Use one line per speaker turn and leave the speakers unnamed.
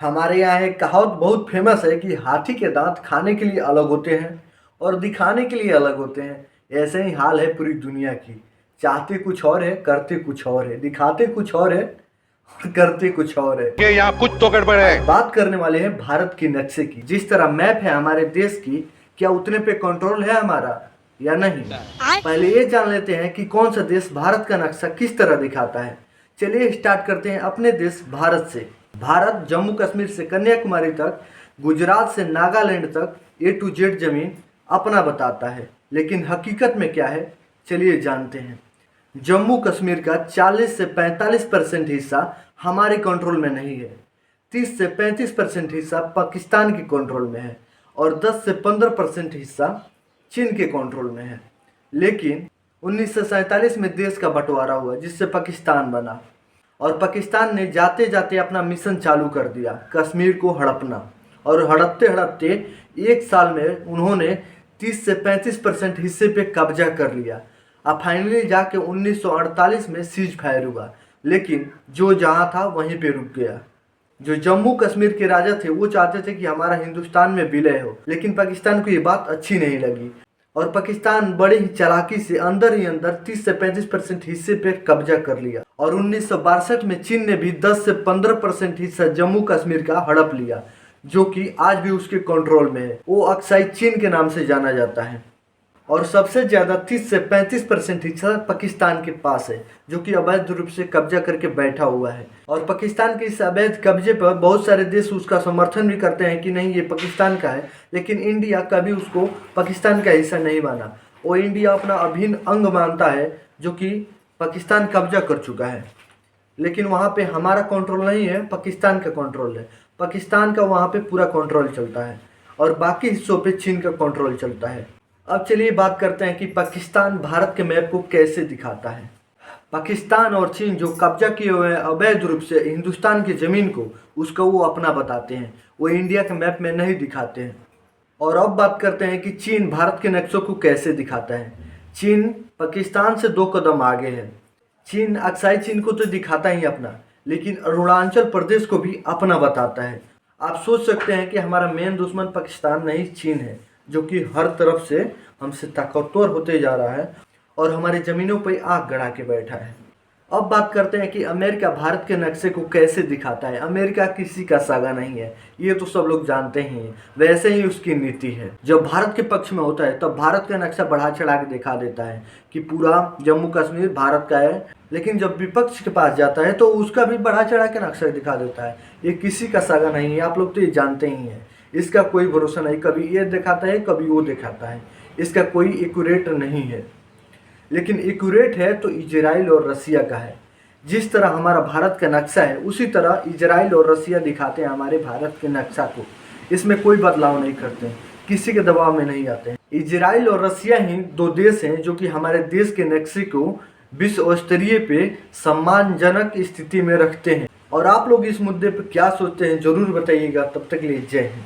हमारे यहाँ एक कहावत बहुत फेमस है कि हाथी के दांत खाने के लिए अलग होते हैं और दिखाने के लिए अलग होते हैं। ऐसे ही हाल है पूरी दुनिया की। चाहते कुछ और है, करते कुछ और है, दिखाते कुछ और है और करते कुछ और है।
ये यहाँ कुछ तो गड़बड़ है।
आज बात करने वाले हैं भारत के नक्शे की। जिस तरह मैप है हमारे देश की, क्या उतने पे कंट्रोल है हमारा या नहीं? पहले ये जान लेते हैं कि कौन सा देश भारत का नक्शा किस तरह दिखाता है। चलिए स्टार्ट करते हैं अपने देश भारत से। भारत जम्मू कश्मीर से कन्याकुमारी तक, गुजरात से नागालैंड तक A to Z जमीन अपना बताता है। लेकिन हकीकत में क्या है, चलिए जानते हैं। जम्मू कश्मीर का 40 से 45% हिस्सा हमारे कंट्रोल में नहीं है। 30 से 35% हिस्सा पाकिस्तान के कंट्रोल में है और 10 से 15% हिस्सा चीन के कंट्रोल में है। लेकिन 1947 में देश का बंटवारा हुआ जिससे पाकिस्तान बना और पाकिस्तान ने जाते जाते अपना मिशन चालू कर दिया, कश्मीर को हड़पना। और हड़पते हड़पते एक साल में उन्होंने 30 से 35% हिस्से पे कब्जा कर लिया। अब फाइनली जाके 1948 में सीज फायर हुआ, लेकिन जो जहाँ था वहीं पे रुक गया। जो जम्मू कश्मीर के राजा थे वो चाहते थे कि हमारा हिंदुस्तान में विलय हो, लेकिन पाकिस्तान को ये बात अच्छी नहीं लगी और पाकिस्तान बड़ी ही चालाकी से अंदर ही अंदर 30 से 35% हिस्से पे कब्जा कर लिया। और 1962 में चीन ने भी 10 से 15% हिस्सा जम्मू कश्मीर का हड़प लिया, जो कि आज भी उसके कंट्रोल में है। वो अक्साई चीन के नाम से जाना जाता है। और सबसे ज़्यादा 30 से 35% हिस्सा पाकिस्तान के पास है, जो कि अवैध रूप से कब्जा करके बैठा हुआ है। और पाकिस्तान के इस अवैध कब्जे पर बहुत सारे देश उसका समर्थन भी करते हैं कि नहीं ये पाकिस्तान का है, लेकिन इंडिया कभी उसको पाकिस्तान का हिस्सा नहीं माना। वो इंडिया अपना अभिन्न अंग मानता है, जो कि पाकिस्तान कब्जा कर चुका है। लेकिन वहाँ पे हमारा कंट्रोल नहीं है, पाकिस्तान का कंट्रोल है। पाकिस्तान का वहाँ पे पूरा कंट्रोल चलता है और बाकी हिस्सों पे चीन का कंट्रोल चलता है। अब चलिए बात करते हैं कि पाकिस्तान भारत के मैप को कैसे दिखाता है। पाकिस्तान और चीन जो कब्जा किए हुए हैं अवैध रूप से हिंदुस्तान की ज़मीन को, उसको वो अपना बताते हैं, वो इंडिया के मैप में नहीं दिखाते हैं। और अब बात करते हैं कि चीन भारत के नक्शों को कैसे दिखाता है। चीन पाकिस्तान से 2 कदम आगे है। चीन अक्साई चीन को तो दिखाता ही अपना, लेकिन अरुणाचल प्रदेश को भी अपना बताता है। आप सोच सकते हैं कि हमारा मेन दुश्मन पाकिस्तान नहीं चीन है, जो कि हर तरफ से हमसे ताकतवर होते जा रहा है और हमारी ज़मीनों पर आग गड़ा के बैठा है। अब बात करते हैं कि अमेरिका भारत के नक्शे को कैसे दिखाता है। अमेरिका किसी का सागा नहीं है, ये तो सब लोग जानते ही हैं। वैसे ही उसकी नीति है। जब भारत के पक्ष में होता है तब भारत का नक्शा बढ़ा चढ़ा के दिखा देता है कि पूरा जम्मू कश्मीर भारत का है, लेकिन जब विपक्ष के पास जाता है तो उसका भी बढ़ा चढ़ा के नक्शा दिखा देता है। ये किसी का सागा नहीं है, आप लोग तो ये जानते ही हैं। इसका कोई भरोसा नहीं, कभी ये दिखाता है कभी वो दिखाता है। इसका कोई एक्यूरेट नहीं है। लेकिन एक्यूरेट है तो इजराइल और रसिया का है। जिस तरह हमारा भारत का नक्शा है उसी तरह इजराइल और रसिया दिखाते हैं हमारे भारत के नक्शा को। इसमें कोई बदलाव नहीं करते हैं, किसी के दबाव में नहीं आते हैं। इजराइल और रसिया ही 2 देश हैं जो कि हमारे देश के नक्शे को विश्व स्तरीय पे सम्मानजनक स्थिति में रखते हैं। और आप लोग इस मुद्दे पर क्या सोचते हैं ज़रूर बताइएगा। तब तक के लिए जय हिंद।